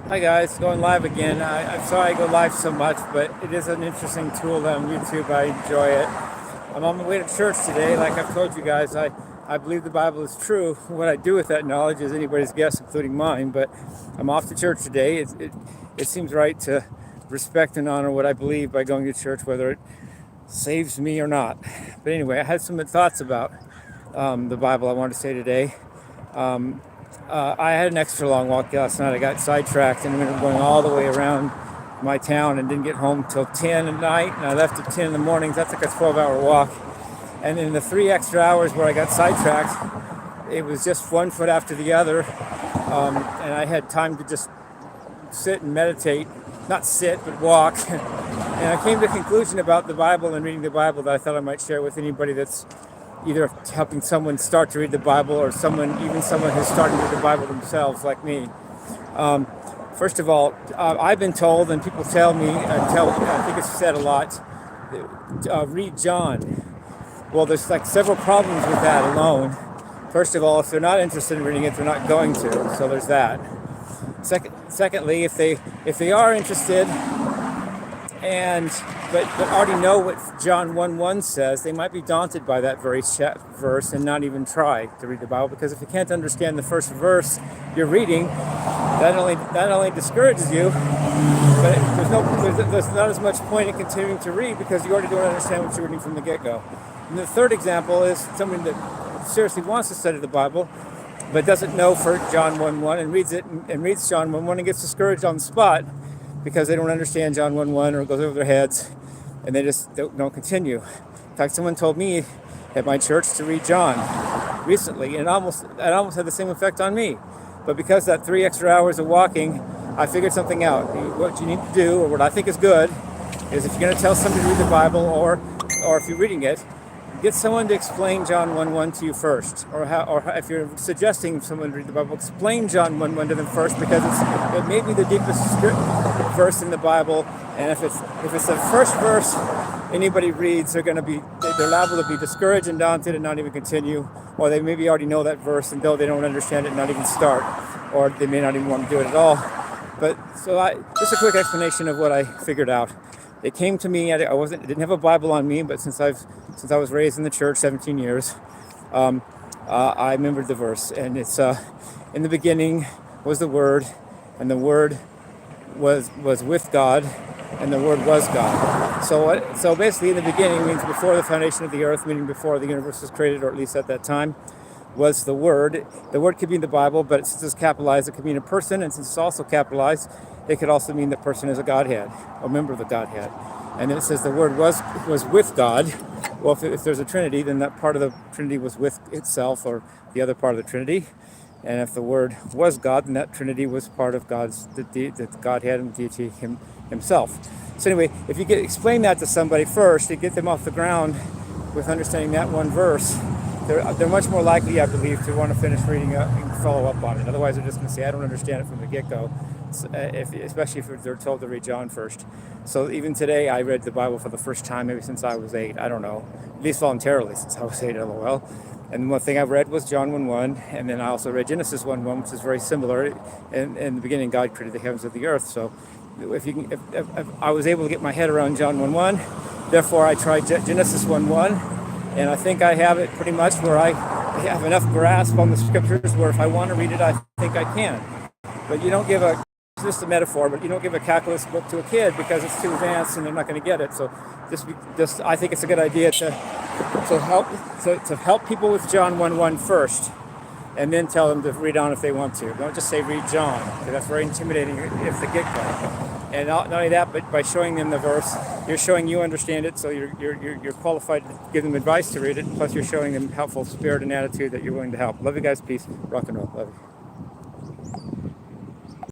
Hi guys, going live again. I'm sorry I go live so much, but it is an interesting tool on YouTube. I enjoy it. I'm on my way to church today. Like I've told you guys, I believe the Bible is true. What I do with that knowledge is anybody's guess, including mine. But I'm off to church today. It seems right to respect and honor what I believe by going to church, whether it saves me or not. But anyway, I had some thoughts about the Bible I wanted to say today. I had an extra long walk last night. I got sidetracked and ended up going all the way around my town and didn't get home till 10 at night. And I left at 10 in the morning. That's like a 12-hour walk. And in the 3 extra hours where I got sidetracked, it was just one foot after the other. And I had time to just sit and meditate, not sit, but walk. And I came to a conclusion about the Bible and reading the Bible that I thought I might share with anybody that's either helping someone start to read the Bible or someone who's starting to read the Bible themselves, like me. First of all, I've been told, and people tell me, I think it's said a lot, read John. Well, there's like several problems with that alone. First of all, if they're not interested in reading it, they're not going to. So there's that. Secondly, if they are interested but already know what John 1:1 says, they might be daunted by that very verse and not even try to read the Bible, because if you can't understand the first verse you're reading, that only discourages you. But there's not as much point in continuing to read because you already don't understand what you're reading from the get-go. And the third example is someone that seriously wants to study the Bible but doesn't know for John 1:1 and reads John 1:1 and gets discouraged on the spot because they don't understand John 1:1 or it goes over their heads, and they just don't continue. In fact, someone told me at my church to read John recently, and it almost had the same effect on me. But because that 3 extra hours of walking, I figured something out. What you need to do, or what I think is good, is if you're going to tell somebody to read the Bible, or if you're reading it, get someone to explain John 1:1 to you first, or if you're suggesting someone to read the Bible, explain John 1:1 to them first, because it may be the deepest verse in the Bible, and if it's the first verse anybody reads, they're liable to be discouraged and daunted and not even continue, or they maybe already know that verse and though they don't understand it, not even start, or they may not even want to do it at all. But just a quick explanation of what I figured out. It came to me. I didn't have a Bible on me, but since I was raised in the church 17 years, I remembered the verse, and it's in the beginning was the Word, and the Word was with God, and the Word was God. So basically, in the beginning means before the foundation of the earth, meaning before the universe was created, or at least at that time, was the Word. The Word could mean the Bible, but since it's capitalized, it could mean a person, and since it's also capitalized, it could also mean the person is a Godhead, a member of the Godhead. And then it says the Word was with God. Well, if there's a Trinity, then that part of the Trinity was with itself, or the other part of the Trinity. And if the Word was God, then that Trinity was part of the Godhead and deity himself. So anyway, if you explain that to somebody first, to get them off the ground with understanding that one verse, they're much more likely, I believe, to want to finish reading and follow up on it. Otherwise, they're just going to say, I don't understand it from the get-go, especially if they're told to read John first. So even today, I read the Bible for the first time, maybe since I was 8. I don't know. At least voluntarily, since I was 8, LOL. And one thing I've read was John 1:1, and then I also read Genesis 1:1, which is very similar. In the beginning, God created the heavens and the earth. So if I was able to get my head around John 1:1, therefore I tried Genesis 1:1, and I think I have it pretty much where I have enough grasp on the scriptures where if I want to read it, I think I can. But you don't give it's just a metaphor, but you don't give a calculus book to a kid because it's too advanced and they're not going to get it. So just I think it's a good idea to help people with John 1:1 first, and then tell them to read on if they want to. Don't just say read John, because that's very intimidating if they get go. And not only that, but by showing them the verse, you're showing you understand it, so you're qualified to give them advice to read it. Plus, you're showing them helpful spirit and attitude that you're willing to help. Love you guys. Peace. Rock and roll. Love you.